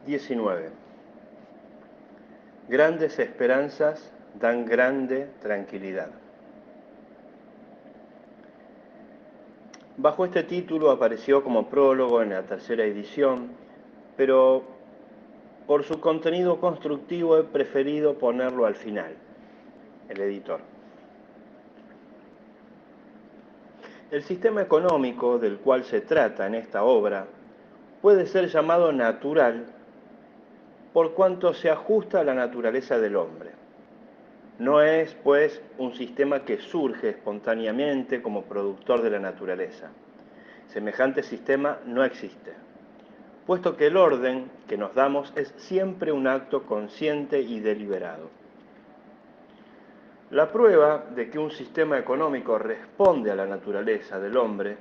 19. Grandes esperanzas dan grande tranquilidad. Bajo este título apareció como prólogo en la tercera edición, pero por su contenido constructivo he preferido ponerlo al final, el editor. El sistema económico del cual se trata en esta obra puede ser llamado natural por cuanto se ajusta a la naturaleza del hombre. No es, pues, un sistema que surge espontáneamente como productor de la naturaleza. Semejante sistema no existe, puesto que el orden que nos damos es siempre un acto consciente y deliberado. La prueba de que un sistema económico responde a la naturaleza del hombre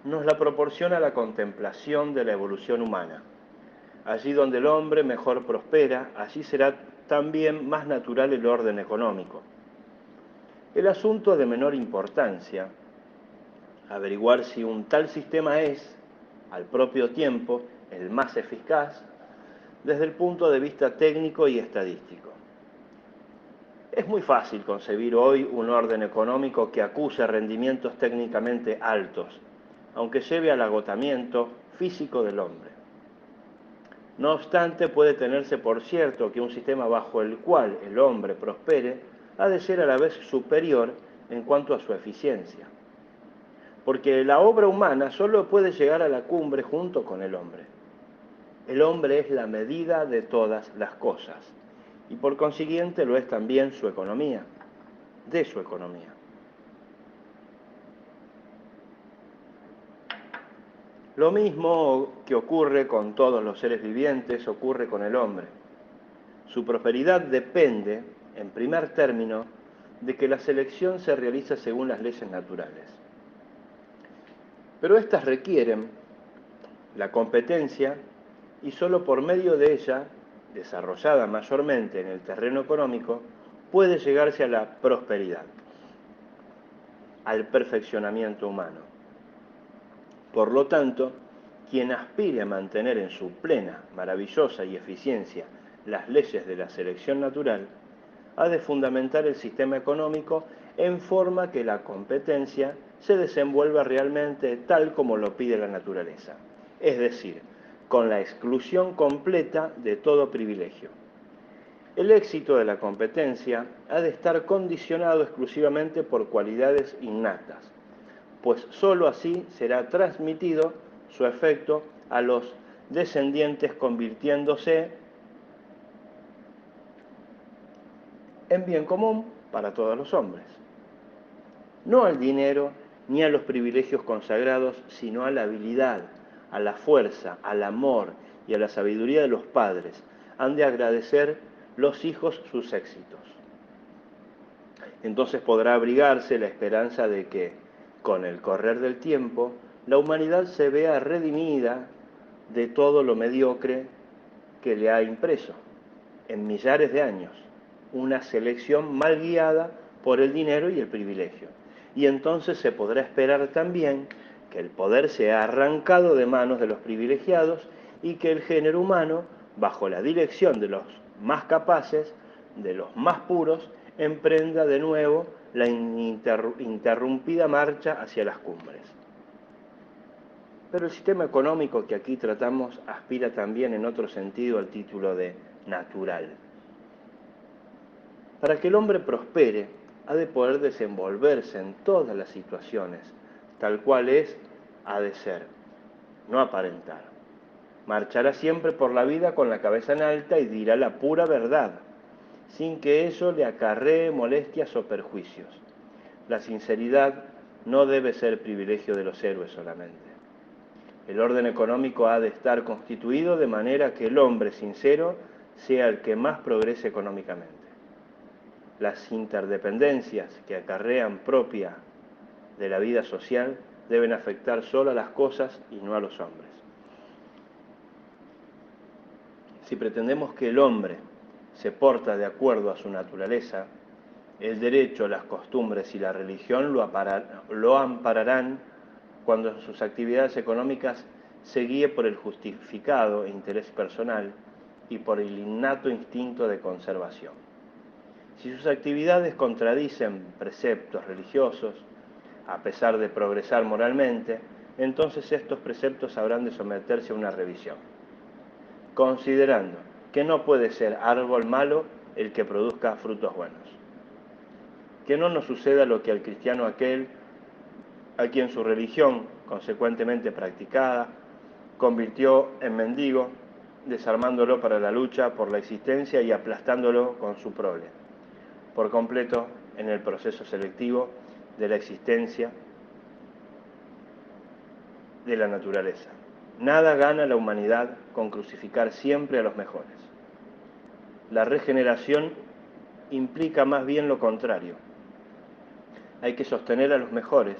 nos la proporciona la contemplación de la evolución humana. Allí donde el hombre mejor prospera, allí será también más natural el orden económico. El asunto es de menor importancia, averiguar si un tal sistema es, al propio tiempo, el más eficaz desde el punto de vista técnico y estadístico. Es muy fácil concebir hoy un orden económico que acuse rendimientos técnicamente altos, aunque lleve al agotamiento físico del hombre. No obstante, puede tenerse por cierto que un sistema bajo el cual el hombre prospere ha de ser a la vez superior en cuanto a su eficiencia. Porque la obra humana solo puede llegar a la cumbre junto con el hombre. El hombre es la medida de todas las cosas, y por consiguiente lo es también su economía, de su economía. Lo mismo que ocurre con todos los seres vivientes, ocurre con el hombre. Su prosperidad depende, en primer término, de que la selección se realiza según las leyes naturales. Pero éstas requieren la competencia y solo por medio de ella, desarrollada mayormente en el terreno económico, puede llegarse a la prosperidad, al perfeccionamiento humano. Por lo tanto, quien aspire a mantener en su plena, maravillosa y eficiencia las leyes de la selección natural, ha de fundamentar el sistema económico en forma que la competencia se desenvuelva realmente tal como lo pide la naturaleza, es decir, con la exclusión completa de todo privilegio. El éxito de la competencia ha de estar condicionado exclusivamente por cualidades innatas, pues sólo así será transmitido su efecto a los descendientes, convirtiéndose en bien común para todos los hombres. No al dinero ni a los privilegios consagrados, sino a la habilidad, a la fuerza, al amor y a la sabiduría de los padres han de agradecer los hijos sus éxitos. Entonces podrá abrigarse la esperanza de que, con el correr del tiempo, la humanidad se vea redimida de todo lo mediocre que le ha impreso, en millares de años, una selección mal guiada por el dinero y el privilegio. Y entonces se podrá esperar también que el poder sea arrancado de manos de los privilegiados y que el género humano, bajo la dirección de los más capaces, de los más puros, emprenda de nuevo la interrumpida marcha hacia las cumbres. Pero el sistema económico que aquí tratamos aspira también en otro sentido al título de natural. Para que el hombre prospere, ha de poder desenvolverse en todas las situaciones, tal cual es, ha de ser, no aparentar. Marchará siempre por la vida con la cabeza en alta y dirá la pura verdad, sin que eso le acarree molestias o perjuicios. La sinceridad no debe ser privilegio de los héroes solamente. El orden económico ha de estar constituido de manera que el hombre sincero sea el que más progrese económicamente. Las interdependencias que acarrean propia de la vida social deben afectar solo a las cosas y no a los hombres. Si pretendemos que el hombre se porta de acuerdo a su naturaleza, el derecho, las costumbres y la religión lo ampararán cuando en sus actividades económicas se guíe por el justificado interés personal y por el innato instinto de conservación. Si sus actividades contradicen preceptos religiosos, a pesar de progresar moralmente, entonces estos preceptos habrán de someterse a una revisión, considerando que no puede ser árbol malo el que produzca frutos buenos. Que no nos suceda lo que al cristiano aquel a quien su religión, consecuentemente practicada, convirtió en mendigo, desarmándolo para la lucha por la existencia y aplastándolo con su prole, por completo en el proceso selectivo de la existencia de la naturaleza. Nada gana la humanidad con crucificar siempre a los mejores. La regeneración implica más bien lo contrario. Hay que sostener a los mejores.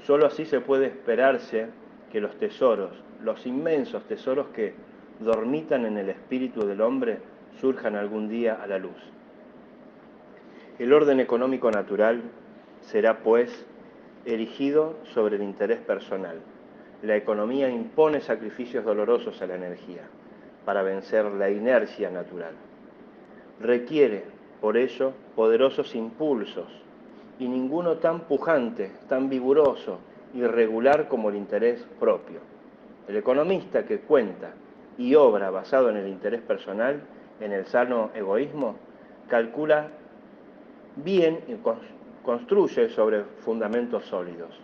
Solo así se puede esperarse que los tesoros, los inmensos tesoros que dormitan en el espíritu del hombre, surjan algún día a la luz. El orden económico natural será, pues, erigido sobre el interés personal. La economía impone sacrificios dolorosos a la energía para vencer la inercia natural. Requiere, por ello, poderosos impulsos, y ninguno tan pujante, tan vigoroso y regular como el interés propio. El economista que cuenta y obra basado en el interés personal, en el sano egoísmo, calcula bien y construye sobre fundamentos sólidos.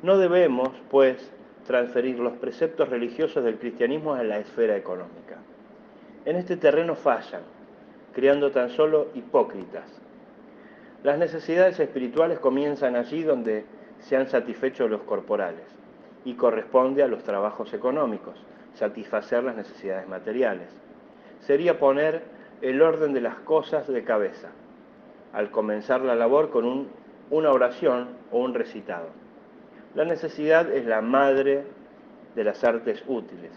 No debemos, pues, transferir los preceptos religiosos del cristianismo a la esfera económica. En este terreno fallan, creando tan solo hipócritas. Las necesidades espirituales comienzan allí donde se han satisfecho los corporales y corresponde a los trabajos económicos satisfacer las necesidades materiales. Sería poner el orden de las cosas de cabeza al comenzar la labor con una oración o un recitado. La necesidad es la madre de las artes útiles,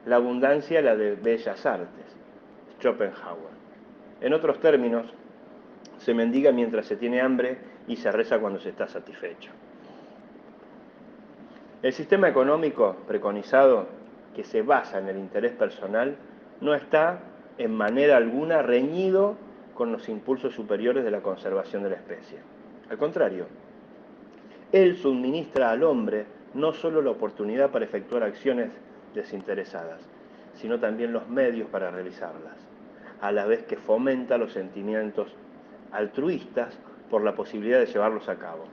la abundancia la de bellas artes. Schopenhauer. En otros términos, se mendiga mientras se tiene hambre y se reza cuando se está satisfecho. El sistema económico preconizado, que se basa en el interés personal, no está en manera alguna reñido con los impulsos superiores de la conservación de la especie. Al contrario, él suministra al hombre no solo la oportunidad para efectuar acciones desinteresadas, sino también los medios para realizarlas, a la vez que fomenta los sentimientos altruistas por la posibilidad de llevarlos a cabo.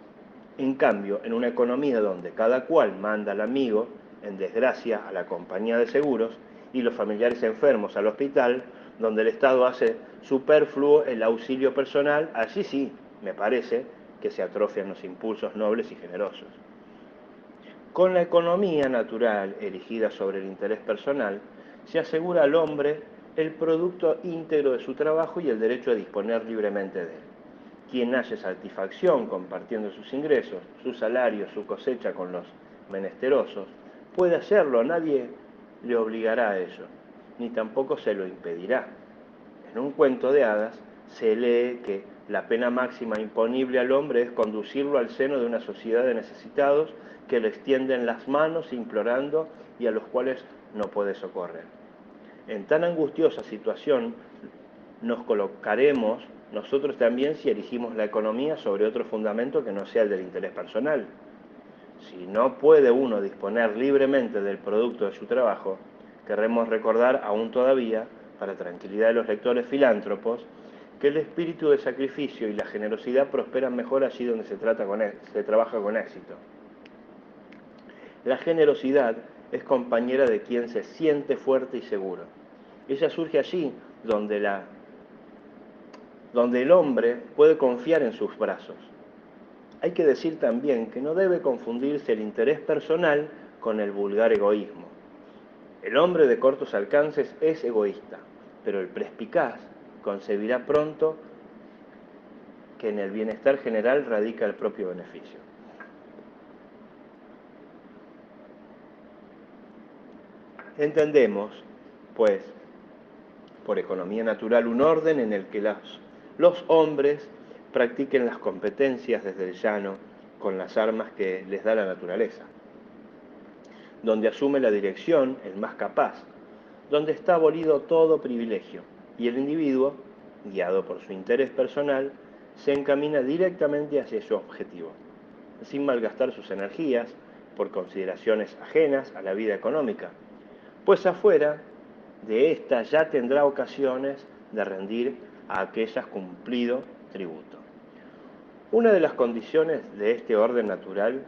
En cambio, en una economía donde cada cual manda al amigo en desgracia a la compañía de seguros y los familiares enfermos al hospital, donde el Estado hace superfluo el auxilio personal, allí sí, me parece, que se atrofian los impulsos nobles y generosos. Con la economía natural erigida sobre el interés personal, se asegura al hombre el producto íntegro de su trabajo y el derecho a disponer libremente de él. Quien halle satisfacción compartiendo sus ingresos, su salario, su cosecha con los menesterosos, puede hacerlo, nadie le obligará a ello, ni tampoco se lo impedirá. En un cuento de hadas se lee que la pena máxima imponible al hombre es conducirlo al seno de una sociedad de necesitados que le extienden las manos implorando y a los cuales no puede socorrer. En tan angustiosa situación nos colocaremos nosotros también si erigimos la economía sobre otro fundamento que no sea el del interés personal. Si no puede uno disponer libremente del producto de su trabajo, querremos recordar aún todavía, para tranquilidad de los lectores filántropos, que el espíritu de sacrificio y la generosidad prosperan mejor allí donde se trabaja con éxito. La generosidad es compañera de quien se siente fuerte y seguro. Ella surge allí donde el hombre puede confiar en sus brazos. Hay que decir también que no debe confundirse el interés personal con el vulgar egoísmo. El hombre de cortos alcances es egoísta, pero el perspicaz concebirá pronto que en el bienestar general radica el propio beneficio. Entendemos, pues, por economía natural, un orden en el que los hombres practiquen las competencias desde el llano con las armas que les da la naturaleza, donde asume la dirección el más capaz, donde está abolido todo privilegio y el individuo, guiado por su interés personal, se encamina directamente hacia su objetivo, sin malgastar sus energías por consideraciones ajenas a la vida económica, pues afuera de ésta ya tendrá ocasiones de rendir a aquellas cumplido tributo. Una de las condiciones de este orden natural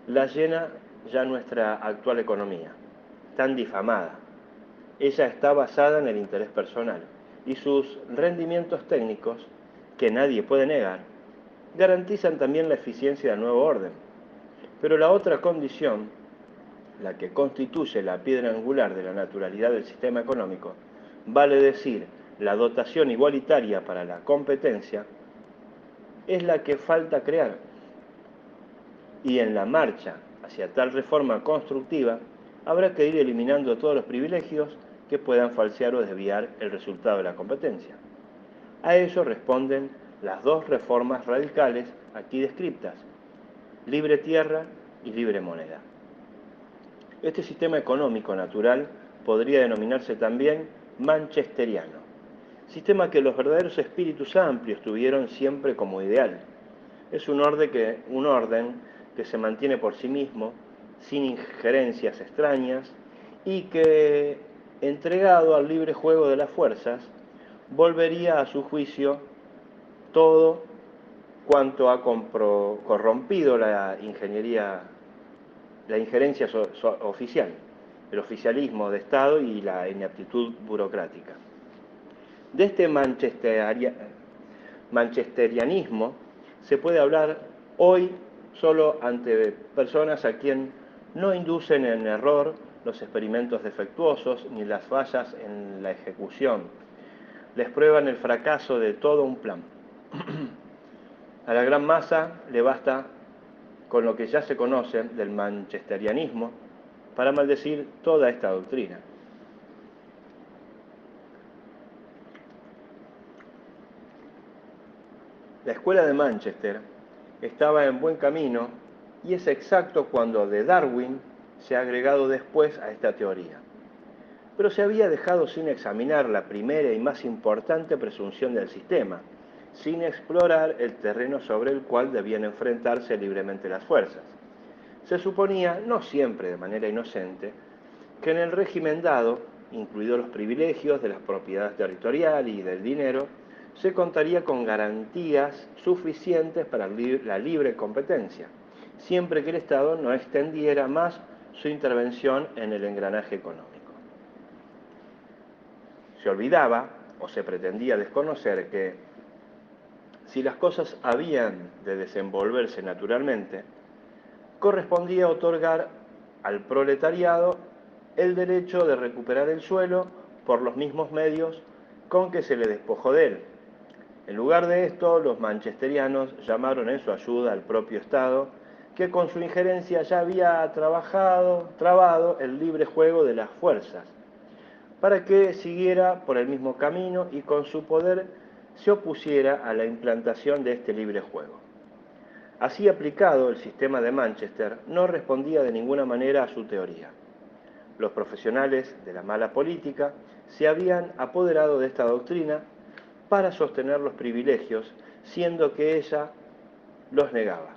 la llena ya nuestra actual economía, tan difamada. Ella está basada en el interés personal y sus rendimientos técnicos, que nadie puede negar, garantizan también la eficiencia del nuevo orden. Pero la otra condición, la que constituye la piedra angular de la naturalidad del sistema económico, vale decir, la dotación igualitaria para la competencia, es la que falta crear. Y en la marcha hacia tal reforma constructiva, habrá que ir eliminando todos los privilegios que puedan falsear o desviar el resultado de la competencia. A ello responden las dos reformas radicales aquí descritas: libre tierra y libre moneda. Este sistema económico natural podría denominarse también manchesteriano, sistema que los verdaderos espíritus amplios tuvieron siempre como ideal. Es un orden que se mantiene por sí mismo, sin injerencias extrañas, y que, entregado al libre juego de las fuerzas, volvería a su juicio todo cuanto ha corrompido la injerencia oficial, el oficialismo de Estado y la ineptitud burocrática. De este manchesterianismo se puede hablar hoy solo ante personas a quien no inducen en error los experimentos defectuosos ni las fallas en la ejecución. Les prueban el fracaso de todo un plan. A la gran masa le basta con lo que ya se conoce del manchesterianismo para maldecir toda esta doctrina. La escuela de Manchester estaba en buen camino y es exacto cuando de Darwin se ha agregado después a esta teoría. Pero se había dejado sin examinar la primera y más importante presunción del sistema, sin explorar el terreno sobre el cual debían enfrentarse libremente las fuerzas. Se suponía, no siempre de manera inocente, que en el régimen dado, incluidos los privilegios de la propiedad territorial y del dinero, se contaría con garantías suficientes para la libre competencia, siempre que el Estado no extendiera más su intervención en el engranaje económico. Se olvidaba, o se pretendía desconocer, que si las cosas habían de desenvolverse naturalmente, correspondía otorgar al proletariado el derecho de recuperar el suelo por los mismos medios con que se le despojó de él. En lugar de esto, los manchesterianos llamaron en su ayuda al propio Estado, que con su injerencia ya había trabado el libre juego de las fuerzas, para que siguiera por el mismo camino y con su poder se opusiera a la implantación de este libre juego. Así aplicado, el sistema de Manchester no respondía de ninguna manera a su teoría. Los profesionales de la mala política se habían apoderado de esta doctrina para sostener los privilegios, siendo que ella los negaba.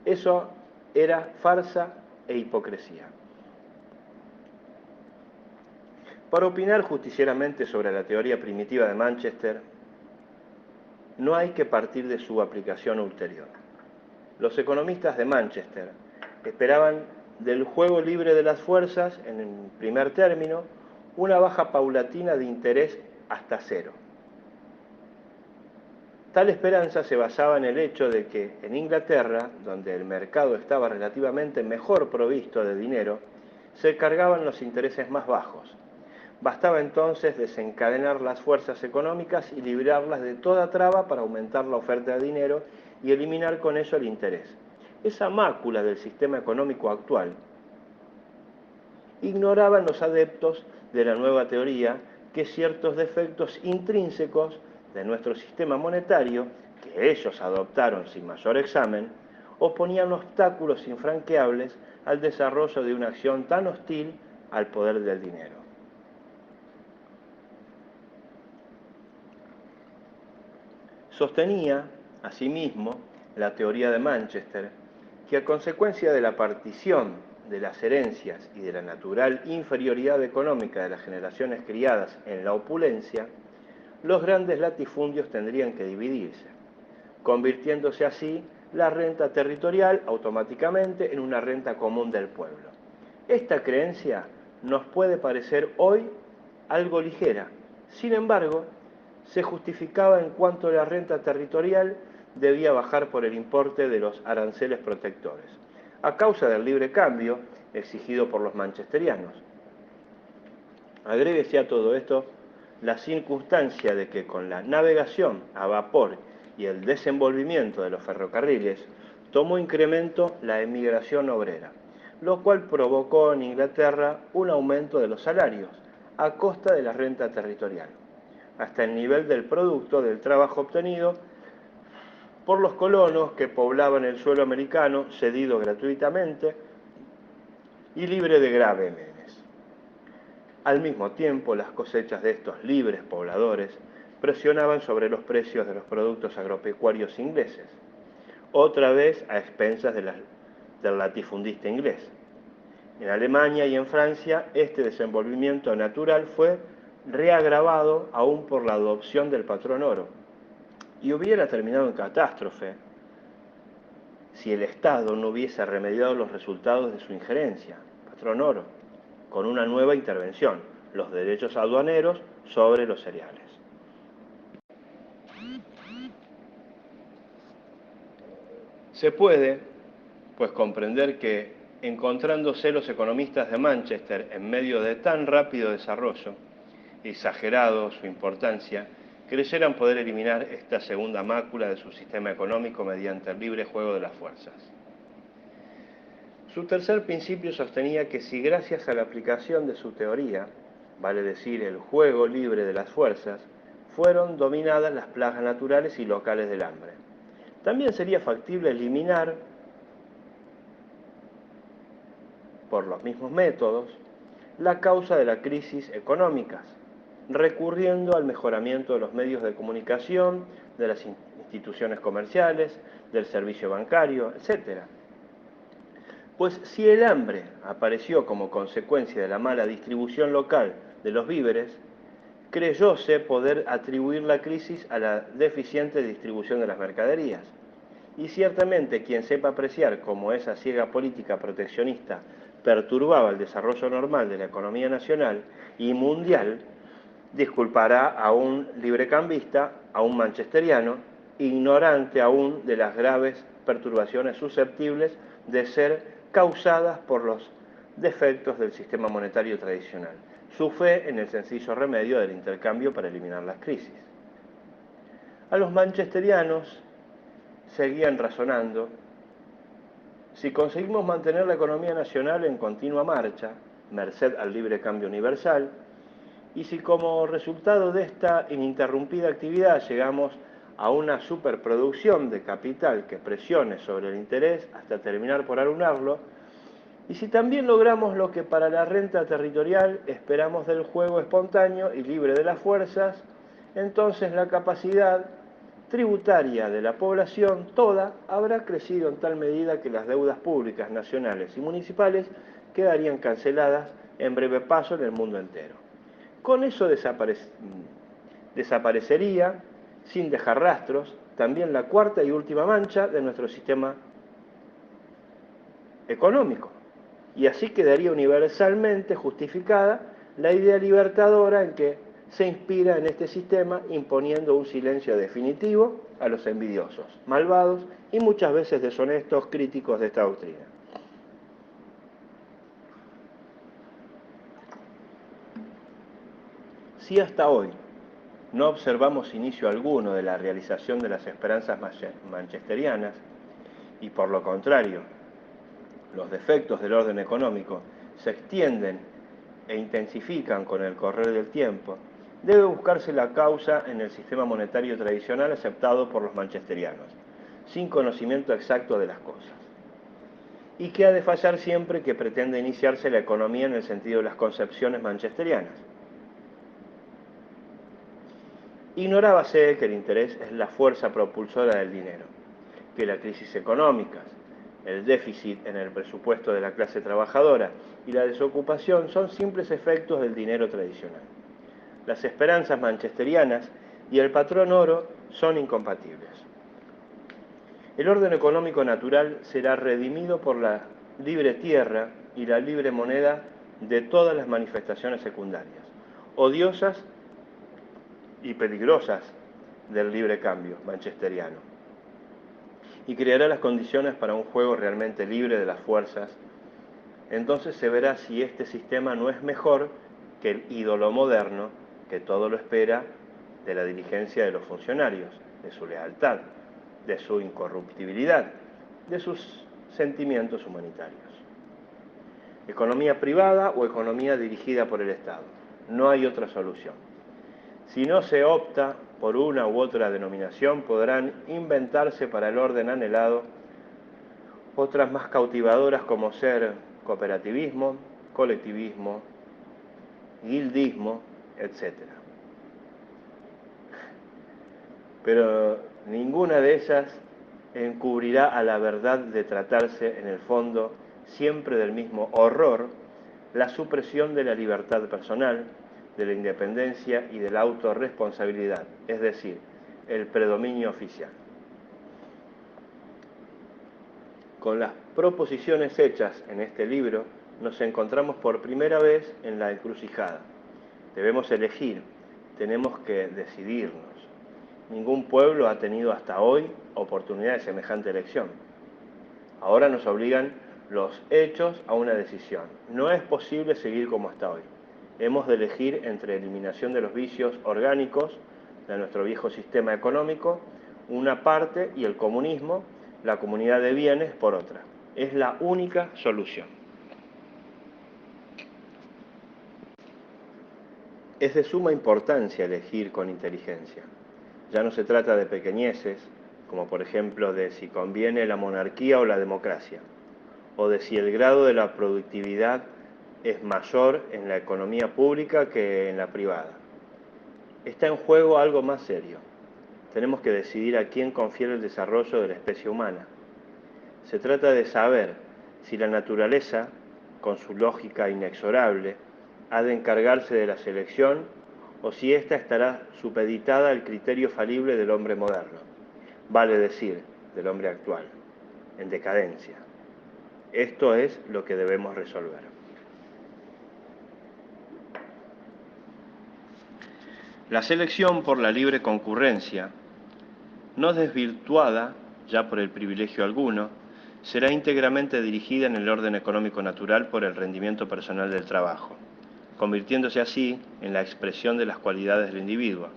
Eso era farsa e hipocresía. Para opinar justicieramente sobre la teoría primitiva de Manchester, no hay que partir de su aplicación ulterior. Los economistas de Manchester esperaban del juego libre de las fuerzas, en primer término, una baja paulatina de interés hasta cero. Tal esperanza se basaba en el hecho de que en Inglaterra, donde el mercado estaba relativamente mejor provisto de dinero, se cargaban los intereses más bajos. Bastaba entonces desencadenar las fuerzas económicas y librarlas de toda traba para aumentar la oferta de dinero y eliminar con ello el interés. Esa mácula del sistema económico actual ignoraban los adeptos de la nueva teoría que ciertos defectos intrínsecos de nuestro sistema monetario, que ellos adoptaron sin mayor examen, oponían obstáculos infranqueables al desarrollo de una acción tan hostil al poder del dinero. Sostenía, asimismo, la teoría de Manchester, que a consecuencia de la partición de las herencias y de la natural inferioridad económica de las generaciones criadas en la opulencia, los grandes latifundios tendrían que dividirse, convirtiéndose así la renta territorial automáticamente en una renta común del pueblo. Esta creencia nos puede parecer hoy algo ligera, sin embargo, se justificaba en cuanto la renta territorial debía bajar por el importe de los aranceles protectores, a causa del libre cambio exigido por los manchesterianos. Agréguese a todo esto la circunstancia de que con la navegación a vapor y el desenvolvimiento de los ferrocarriles tomó incremento la emigración obrera, lo cual provocó en Inglaterra un aumento de los salarios a costa de la renta territorial, hasta el nivel del producto del trabajo obtenido por los colonos que poblaban el suelo americano cedido gratuitamente y libre de gravámenes. Al mismo tiempo, las cosechas de estos libres pobladores presionaban sobre los precios de los productos agropecuarios ingleses, otra vez a expensas del latifundista inglés. En Alemania y en Francia, este desenvolvimiento natural fue reagravado aún por la adopción del patrón oro, y hubiera terminado en catástrofe si el Estado no hubiese remediado los resultados de su injerencia, patrón oro, con una nueva intervención, los derechos aduaneros sobre los cereales. Se puede, pues, comprender que, encontrándose los economistas de Manchester en medio de tan rápido desarrollo, exagerado su importancia, creyeran poder eliminar esta segunda mácula de su sistema económico mediante el libre juego de las fuerzas. Su tercer principio sostenía que si gracias a la aplicación de su teoría, vale decir el juego libre de las fuerzas, fueron dominadas las plagas naturales y locales del hambre, también sería factible eliminar, por los mismos métodos, la causa de las crisis económicas, recurriendo al mejoramiento de los medios de comunicación, de las instituciones comerciales, del servicio bancario, etc. Pues si el hambre apareció como consecuencia de la mala distribución local de los víveres, creyóse poder atribuir la crisis a la deficiente distribución de las mercaderías. Y ciertamente quien sepa apreciar cómo esa ciega política proteccionista perturbaba el desarrollo normal de la economía nacional y mundial, disculpará a un librecambista, a un manchesteriano, ignorante aún de las graves perturbaciones susceptibles de ser causadas por los defectos del sistema monetario tradicional, su fe en el sencillo remedio del intercambio para eliminar las crisis. A los manchesterianos seguían razonando: si conseguimos mantener la economía nacional en continua marcha, merced al libre cambio universal, y si como resultado de esta ininterrumpida actividad llegamos a una superproducción de capital que presione sobre el interés hasta terminar por arruinarlo, y si también logramos lo que para la renta territorial esperamos del juego espontáneo y libre de las fuerzas, entonces la capacidad tributaria de la población toda habrá crecido en tal medida que las deudas públicas nacionales y municipales quedarían canceladas en breve paso en el mundo entero. Con eso desaparecería, sin dejar rastros, también la cuarta y última mancha de nuestro sistema económico, y así quedaría universalmente justificada la idea libertadora en que se inspira en este sistema, imponiendo un silencio definitivo a los envidiosos, malvados y muchas veces deshonestos críticos de esta doctrina. Si hasta hoy no observamos inicio alguno de la realización de las esperanzas manchesterianas, y por lo contrario, los defectos del orden económico se extienden e intensifican con el correr del tiempo, debe buscarse la causa en el sistema monetario tradicional aceptado por los manchesterianos, sin conocimiento exacto de las cosas, y que ha de fallar siempre que pretenda iniciarse la economía en el sentido de las concepciones manchesterianas. Ignorábase que el interés es la fuerza propulsora del dinero, que la crisis económica, el déficit en el presupuesto de la clase trabajadora y la desocupación son simples efectos del dinero tradicional. Las esperanzas manchesterianas y el patrón oro son incompatibles. El orden económico natural será redimido por la libre tierra y la libre moneda de todas las manifestaciones secundarias, odiosas y peligrosas del libre cambio manchesteriano, y creará las condiciones para un juego realmente libre de las fuerzas. Entonces se verá si este sistema no es mejor que el ídolo moderno, que todo lo espera de la diligencia de los funcionarios, de su lealtad, de su incorruptibilidad, de sus sentimientos humanitarios. Economía privada o economía dirigida por el Estado. No hay otra solución. Si no se opta por una u otra denominación, podrán inventarse para el orden anhelado otras más cautivadoras como ser cooperativismo, colectivismo, guildismo, etc. Pero ninguna de ellas encubrirá a la verdad de tratarse en el fondo siempre del mismo horror, la supresión de la libertad personal, de la independencia y de la autorresponsabilidad, es decir, el predominio oficial. Con las proposiciones hechas en este libro, nos encontramos por primera vez en la encrucijada. Debemos elegir, tenemos que decidirnos. Ningún pueblo ha tenido hasta hoy oportunidad de semejante elección. Ahora nos obligan los hechos a una decisión. No es posible seguir como hasta hoy. Hemos de elegir entre eliminación de los vicios orgánicos de nuestro viejo sistema económico, una parte, y el comunismo, la comunidad de bienes, por otra. Es la única solución. Es de suma importancia elegir con inteligencia. Ya no se trata de pequeñeces, como por ejemplo de si conviene la monarquía o la democracia, o de si el grado de la productividad es mayor en la economía pública que en la privada. Está en juego algo más serio. Tenemos que decidir a quién confiere el desarrollo de la especie humana. Se trata de saber si la naturaleza, con su lógica inexorable, ha de encargarse de la selección o si ésta estará supeditada al criterio falible del hombre moderno, vale decir, del hombre actual, en decadencia. Esto es lo que debemos resolver. La selección por la libre concurrencia, no desvirtuada ya por el privilegio alguno, será íntegramente dirigida en el orden económico natural por el rendimiento personal del trabajo, convirtiéndose así en la expresión de las cualidades del individuo,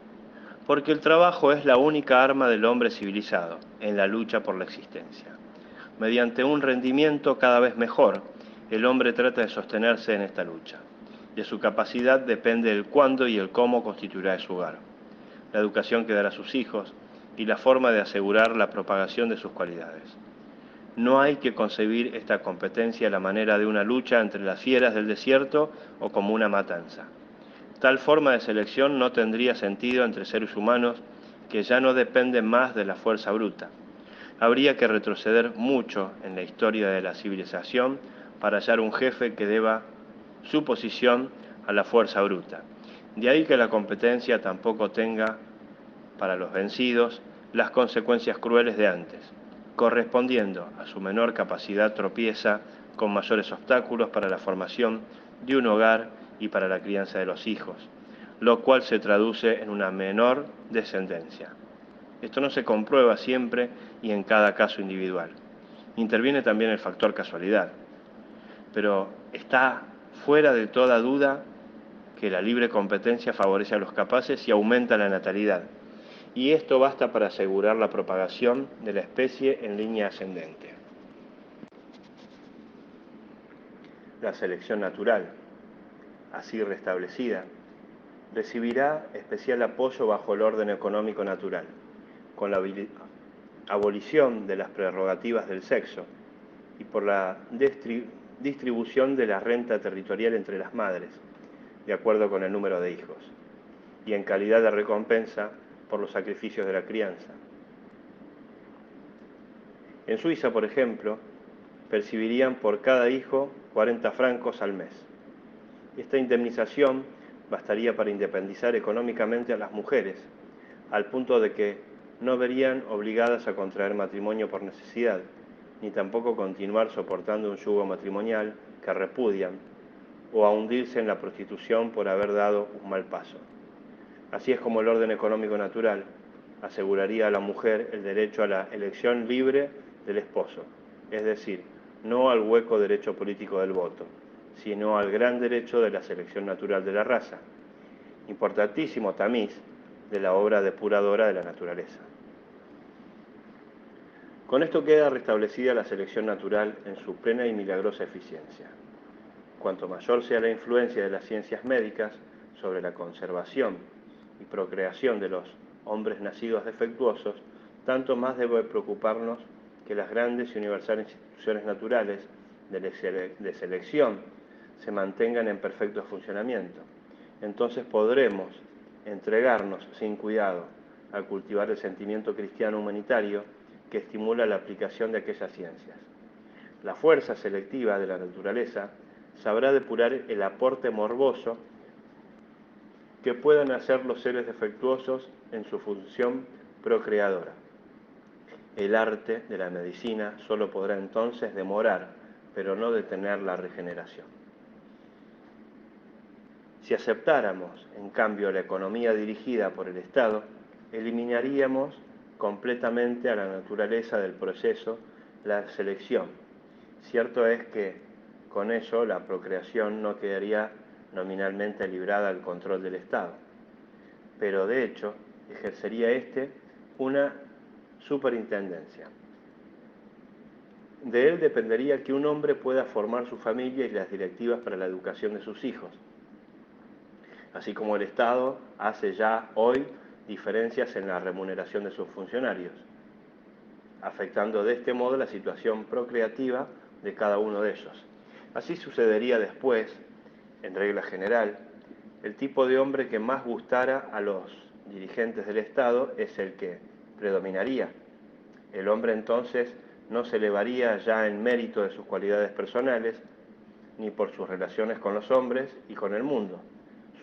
porque el trabajo es la única arma del hombre civilizado en la lucha por la existencia. Mediante un rendimiento cada vez mejor, el hombre trata de sostenerse en esta lucha. De su capacidad depende el cuándo y el cómo constituirá su hogar, la educación que dará a sus hijos y la forma de asegurar la propagación de sus cualidades. No hay que concebir esta competencia a la manera de una lucha entre las fieras del desierto o como una matanza. Tal forma de selección no tendría sentido entre seres humanos que ya no dependen más de la fuerza bruta. Habría que retroceder mucho en la historia de la civilización para hallar un jefe que deba su posición a la fuerza bruta. De ahí que la competencia tampoco tenga, para los vencidos, las consecuencias crueles de antes. Correspondiendo a su menor capacidad, tropieza con mayores obstáculos para la formación de un hogar y para la crianza de los hijos, lo cual se traduce en una menor descendencia. Esto no se comprueba siempre y en cada caso individual. Interviene también el factor casualidad, pero está fuera de toda duda que la libre competencia favorece a los capaces y aumenta la natalidad, y esto basta para asegurar la propagación de la especie en línea ascendente. La selección natural, así restablecida, recibirá especial apoyo bajo el orden económico natural, con la abolición de las prerrogativas del sexo y por la distribución de la renta territorial entre las madres, de acuerdo con el número de hijos, y en calidad de recompensa por los sacrificios de la crianza. En Suiza, por ejemplo, percibirían por cada hijo 40 francos al mes. Esta indemnización bastaría para independizar económicamente a las mujeres, al punto de que no verían obligadas a contraer matrimonio por necesidad, ni tampoco continuar soportando un yugo matrimonial que repudian, o a hundirse en la prostitución por haber dado un mal paso. Así es como el orden económico natural aseguraría a la mujer el derecho a la elección libre del esposo, es decir, no al hueco derecho político del voto, sino al gran derecho de la selección natural de la raza, importantísimo tamiz de la obra depuradora de la naturaleza. Con esto queda restablecida la selección natural en su plena y milagrosa eficiencia. Cuanto mayor sea la influencia de las ciencias médicas sobre la conservación y procreación de los hombres nacidos defectuosos, tanto más debe preocuparnos que las grandes y universales instituciones naturales de selección se mantengan en perfecto funcionamiento. Entonces podremos entregarnos sin cuidado a cultivar el sentimiento cristiano humanitario que estimula la aplicación de aquellas ciencias. La fuerza selectiva de la naturaleza sabrá depurar el aporte morboso que puedan hacer los seres defectuosos en su función procreadora. El arte de la medicina solo podrá entonces demorar, pero no detener la regeneración. Si aceptáramos, en cambio, la economía dirigida por el Estado, eliminaríamos completamente a la naturaleza del proceso la selección. Cierto es que con ello la procreación no quedaría nominalmente librada al control del Estado, pero de hecho ejercería una superintendencia. De él dependería que un hombre pueda formar su familia y las directivas para la educación de sus hijos, así como el Estado hace ya hoy diferencias en la remuneración de sus funcionarios, afectando de este modo la situación procreativa de cada uno de ellos. Así sucedería después, en regla general, el tipo de hombre que más gustara a los dirigentes del Estado es el que predominaría. El hombre entonces no se elevaría ya en mérito de sus cualidades personales, ni por sus relaciones con los hombres y con el mundo.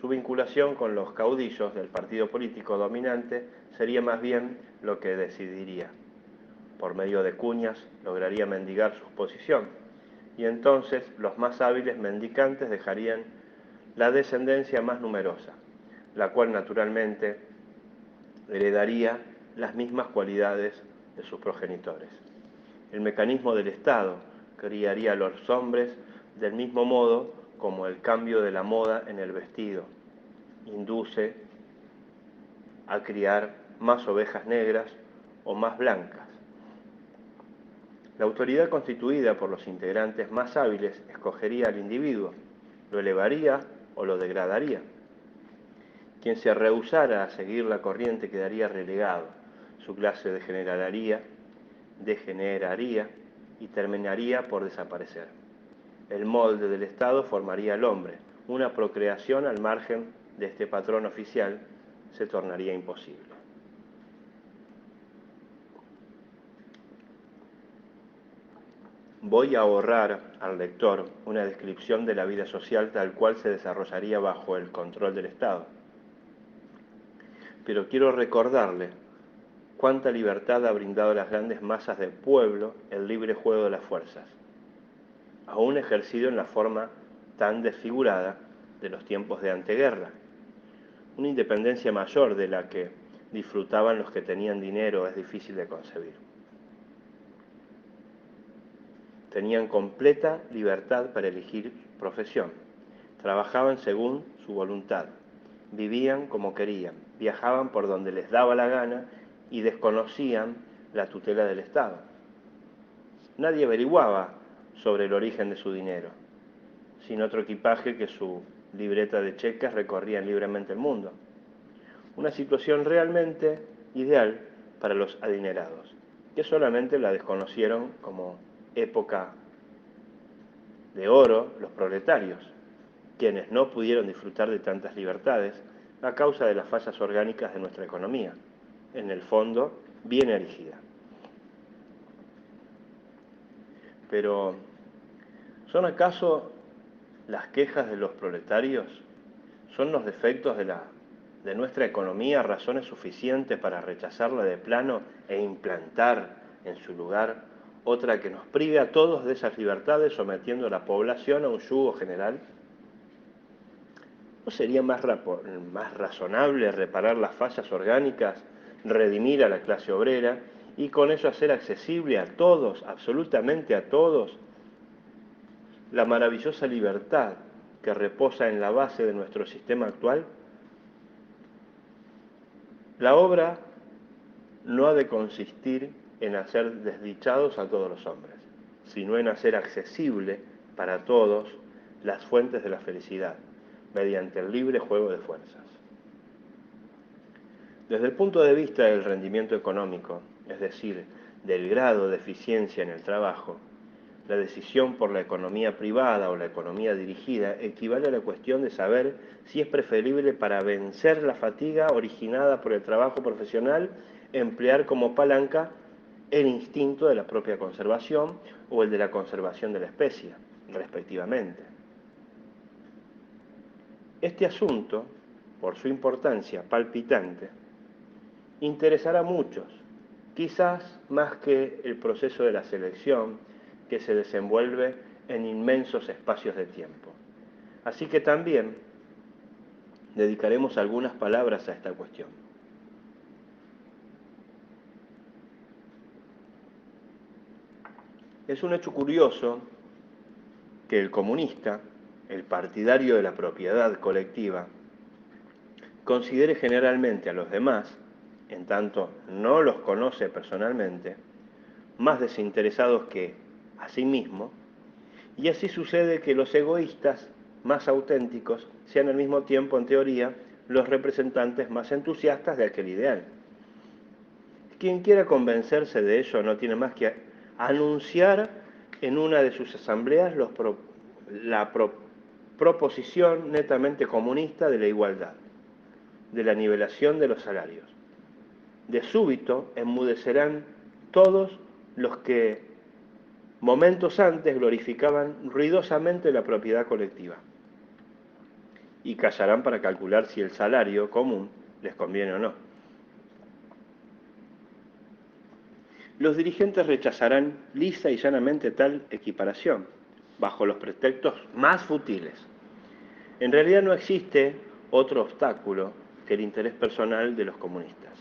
Su vinculación con los caudillos del partido político dominante sería más bien lo que decidiría. Por medio de cuñas lograría mendigar su posición, y entonces los más hábiles mendicantes dejarían la descendencia más numerosa, la cual naturalmente heredaría las mismas cualidades de sus progenitores. El mecanismo del Estado criaría a los hombres del mismo modo como el cambio de la moda en el vestido induce a criar más ovejas negras o más blancas. La autoridad constituida por los integrantes más hábiles escogería al individuo, lo elevaría o lo degradaría. Quien se rehusara a seguir la corriente quedaría relegado, su clase degeneraría y terminaría por desaparecer. El molde del Estado formaría al hombre. Una procreación al margen de este patrón oficial se tornaría imposible. Voy a ahorrar al lector una descripción de la vida social tal cual se desarrollaría bajo el control del Estado. Pero quiero recordarle cuánta libertad ha brindado a las grandes masas del pueblo el libre juego de las fuerzas, aún ejercido en la forma tan desfigurada de los tiempos de anteguerra. Una independencia mayor de la que disfrutaban los que tenían dinero es difícil de concebir. Tenían completa libertad para elegir profesión, trabajaban según su voluntad, vivían como querían, viajaban por donde les daba la gana y desconocían la tutela del Estado. Nadie averiguaba sobre el origen de su dinero, sin otro equipaje que su libreta de cheques recorrían libremente el mundo. Una situación realmente ideal para los adinerados, que solamente la desconocieron como época de oro los proletarios, quienes no pudieron disfrutar de tantas libertades a causa de las fallas orgánicas de nuestra economía. en el fondo, bien erigida. Pero, ¿son acaso las quejas de los proletarios? ¿Son los defectos de nuestra economía razones suficientes para rechazarla de plano e implantar en su lugar otra que nos prive a todos de esas libertades, sometiendo a la población a un yugo general? ¿No sería más razonable reparar las fallas orgánicas, redimir a la clase obrera y con eso hacer accesible a todos, absolutamente a todos, la maravillosa libertad que reposa en la base de nuestro sistema actual? La obra no ha de consistir en hacer desdichados a todos los hombres, sino en hacer accesible para todos las fuentes de la felicidad, mediante el libre juego de fuerzas. Desde el punto de vista del rendimiento económico, es decir, del grado de eficiencia en el trabajo, la decisión por la economía privada o la economía dirigida equivale a la cuestión de saber si es preferible para vencer la fatiga originada por el trabajo profesional emplear como palanca el instinto de la propia conservación o el de la conservación de la especie, respectivamente. Este asunto, por su importancia palpitante, interesará a muchos, quizás más que el proceso de la selección que se desenvuelve en inmensos espacios de tiempo. Así que también dedicaremos algunas palabras a esta cuestión. Es un hecho curioso que el comunista, el partidario de la propiedad colectiva, considere generalmente a los demás, en tanto no los conoce personalmente, más desinteresados que a sí mismo, y así sucede que los egoístas más auténticos sean al mismo tiempo, en teoría, los representantes más entusiastas de aquel ideal. Quien quiera convencerse de ello no tiene más que anunciar en una de sus asambleas la proposición netamente comunista de la igualdad, de la nivelación de los salarios. De súbito enmudecerán todos los que momentos antes glorificaban ruidosamente la propiedad colectiva y callarán para calcular si el salario común les conviene o no. Los dirigentes rechazarán lisa y llanamente tal equiparación, bajo los pretextos más futiles. En realidad no existe otro obstáculo que el interés personal de los comunistas.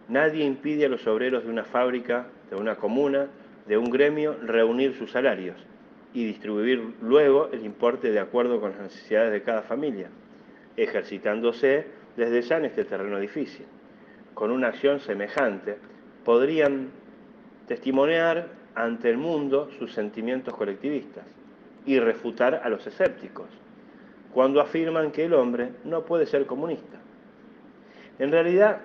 Nadie impide a los obreros de una fábrica, de una comuna, de un gremio, reunir sus salarios y distribuir luego el importe de acuerdo con las necesidades de cada familia, ejercitándose desde ya en este terreno difícil. Con una acción semejante, podrían testimoniar ante el mundo sus sentimientos colectivistas y refutar a los escépticos, cuando afirman que el hombre no puede ser comunista. En realidad,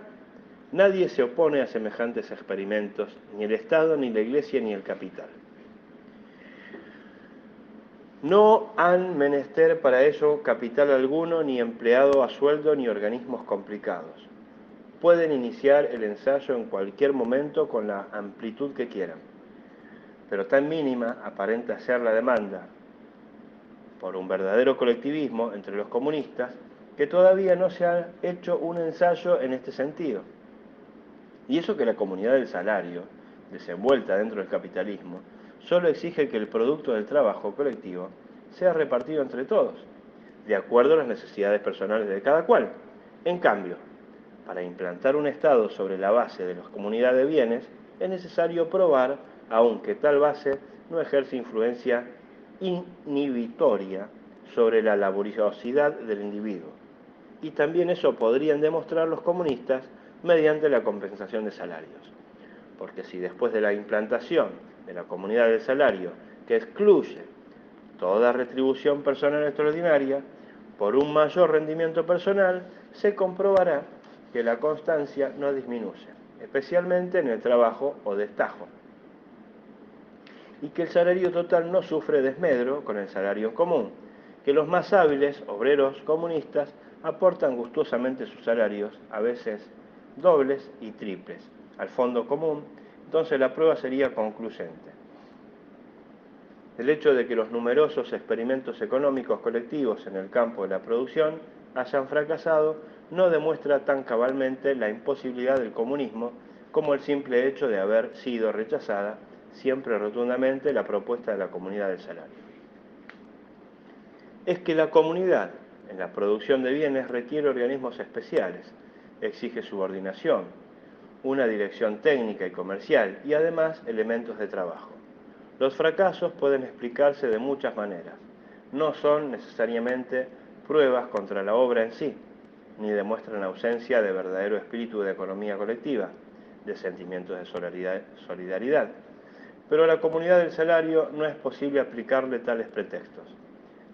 nadie se opone a semejantes experimentos, ni el Estado, ni la Iglesia, ni el capital. No han menester para ello capital alguno, ni empleado a sueldo, ni organismos complicados. Pueden iniciar el ensayo en cualquier momento con la amplitud que quieran, pero tan mínima aparenta ser la demanda por un verdadero colectivismo entre los comunistas que todavía no se ha hecho un ensayo en este sentido. Y eso que la comunidad del salario, desenvuelta dentro del capitalismo, solo exige que el producto del trabajo colectivo sea repartido entre todos, de acuerdo a las necesidades personales de cada cual. En cambio, para implantar un Estado sobre la base de las comunidades de bienes, es necesario probar, aunque tal base no ejerce influencia inhibitoria sobre la laboriosidad del individuo. Y también eso podrían demostrar los comunistas mediante la compensación de salarios. Porque si después de la implantación de la comunidad del salario, que excluye toda retribución personal extraordinaria, por un mayor rendimiento personal, se comprobará que la constancia no disminuye, especialmente en el trabajo o destajo, y que el salario total no sufre desmedro con el salario en común, que los más hábiles obreros comunistas aportan gustosamente sus salarios, a veces dobles y triples al fondo común, entonces la prueba sería concluyente. El hecho de que los numerosos experimentos económicos colectivos en el campo de la producción hayan fracasado no demuestra tan cabalmente la imposibilidad del comunismo como el simple hecho de haber sido rechazada siempre rotundamente la propuesta de la comunidad del salario. Es que la comunidad en la producción de bienes requiere organismos especiales, exige subordinación, una dirección técnica y comercial y además elementos de trabajo. Los fracasos pueden explicarse de muchas maneras. No son necesariamente pruebas contra la obra en sí, ni demuestran ausencia de verdadero espíritu de economía colectiva, de sentimientos de solidaridad. Pero a la comunidad del salario no es posible aplicarle tales pretextos.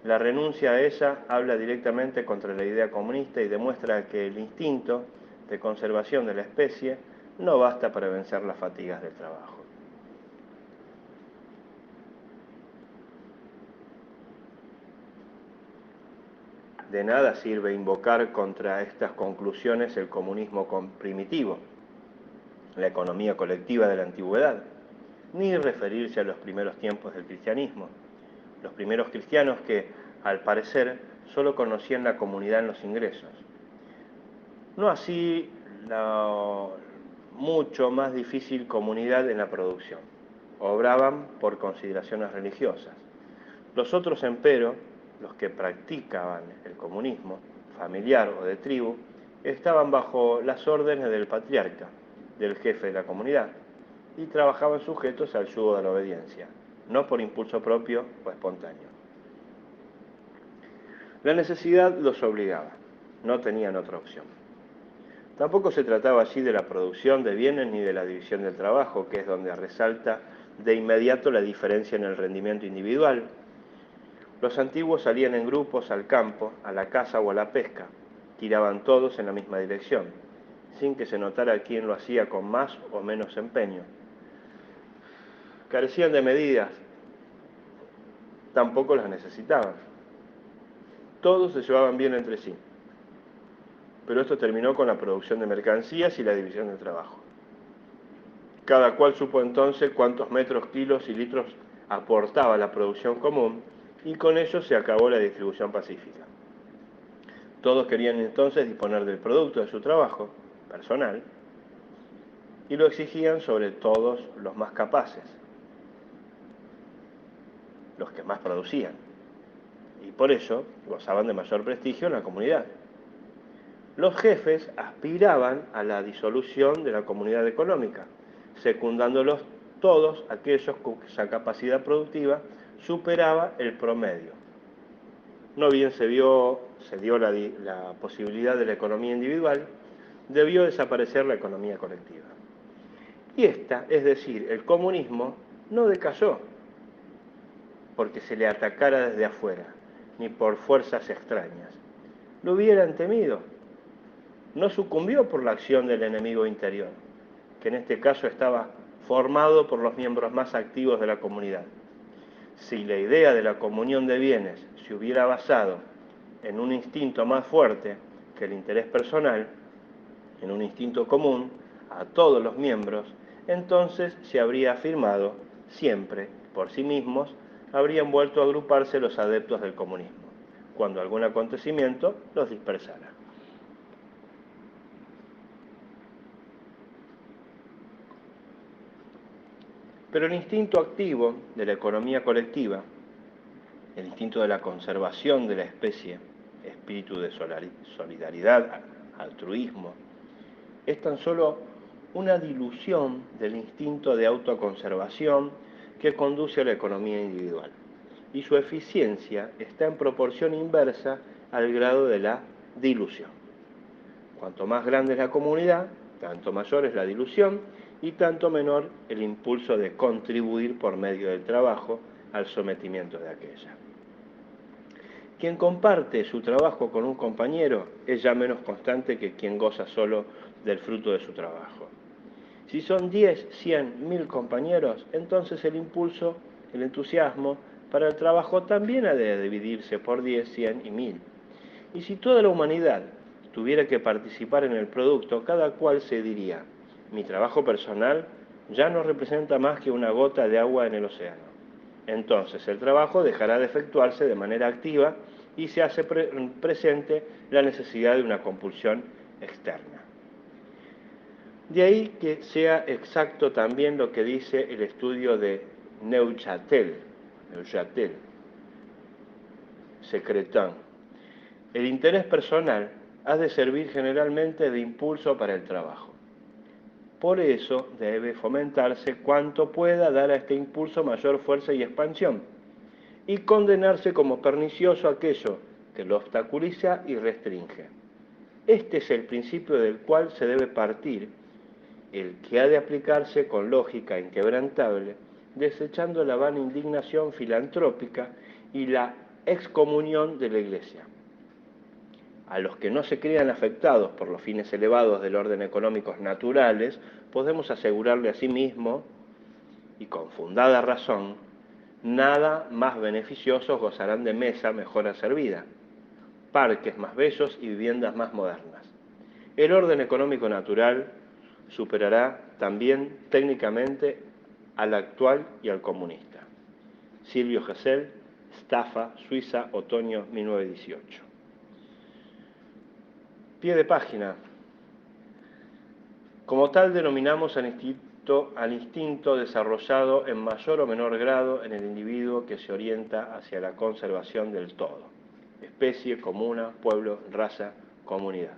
La renuncia a ella habla directamente contra la idea comunista y demuestra que el instinto de conservación de la especie no basta para vencer las fatigas del trabajo. De nada sirve invocar contra estas conclusiones el comunismo primitivo, la economía colectiva de la antigüedad, ni referirse a los primeros tiempos del cristianismo. Los primeros cristianos que, al parecer, solo conocían la comunidad en los ingresos. No así la mucho más difícil comunidad en la producción. Obraban por consideraciones religiosas. Los otros, empero, los que practicaban el comunismo, familiar o de tribu, estaban bajo las órdenes del patriarca, del jefe de la comunidad, y trabajaban sujetos al yugo de la obediencia, no por impulso propio o espontáneo. La necesidad los obligaba, no tenían otra opción. Tampoco se trataba allí de la producción de bienes ni de la división del trabajo, que es donde resalta de inmediato la diferencia en el rendimiento individual. Los antiguos salían en grupos al campo, a la caza o a la pesca. Tiraban todos en la misma dirección, sin que se notara quién lo hacía con más o menos empeño. Carecían de medidas, tampoco las necesitaban. Todos se llevaban bien entre sí. Pero esto terminó con la producción de mercancías y la división del trabajo. Cada cual supo entonces cuántos metros, kilos y litros aportaba la producción común y con ello se acabó la distribución pacífica. Todos querían entonces disponer del producto de su trabajo personal y lo exigían sobre todos los más capaces, los que más producían, y por ello gozaban de mayor prestigio en la comunidad. Los jefes aspiraban a la disolución de la comunidad económica, secundándolos todos aquellos cuya capacidad productiva superaba el promedio. No bien se dio la posibilidad de la economía individual, debió desaparecer la economía colectiva. Y esta, es decir, el comunismo, no decayó porque se le atacara desde afuera, ni por fuerzas extrañas. Lo hubieran temido. No sucumbió por la acción del enemigo interior, que en este caso estaba formado por los miembros más activos de la comunidad. Si la idea de la comunión de bienes se hubiera basado en un instinto más fuerte que el interés personal, en un instinto común a todos los miembros, entonces se habría afirmado siempre por sí mismos, habrían vuelto a agruparse los adeptos del comunismo, cuando algún acontecimiento los dispersara. Pero el instinto activo de la economía colectiva, el instinto de la conservación de la especie, espíritu de solidaridad, altruismo, es tan solo una dilución del instinto de autoconservación que conduce a la economía individual. Y su eficiencia está en proporción inversa al grado de la dilución. Cuanto más grande es la comunidad, tanto mayor es la dilución y tanto menor el impulso de contribuir por medio del trabajo al sometimiento de aquella. Quien comparte su trabajo con un compañero es ya menos constante que quien goza solo del fruto de su trabajo. Si son 10, 100, 1000 compañeros, entonces el impulso, el entusiasmo para el trabajo también ha de dividirse por 10, 100 y 1000. Y si toda la humanidad tuviera que participar en el producto, cada cual se diría: mi trabajo personal ya no representa más que una gota de agua en el océano. Entonces el trabajo dejará de efectuarse de manera activa y se hace presente la necesidad de una compulsión externa. De ahí que sea exacto también lo que dice el estudio de Neuchâtel, Secretan. El interés personal ha de servir generalmente de impulso para el trabajo. Por eso debe fomentarse cuanto pueda dar a este impulso mayor fuerza y expansión, y condenarse como pernicioso aquello que lo obstaculiza y restringe. Este es el principio del cual se debe partir, el que ha de aplicarse con lógica inquebrantable, desechando la vana indignación filantrópica y la excomunión de la Iglesia. A los que no se crean afectados por los fines elevados del orden económicos naturales, podemos asegurarle a sí mismo, y con fundada razón, nada más beneficiosos gozarán de mesa mejor servida, parques más bellos y viviendas más modernas. El orden económico natural superará también técnicamente al actual y al comunista. Silvio Gesell, Staffa, Suiza, otoño 1918. Pie de página. Como tal denominamos al instinto desarrollado en mayor o menor grado en el individuo que se orienta hacia la conservación del todo: especie, comuna, pueblo, raza, comunidad.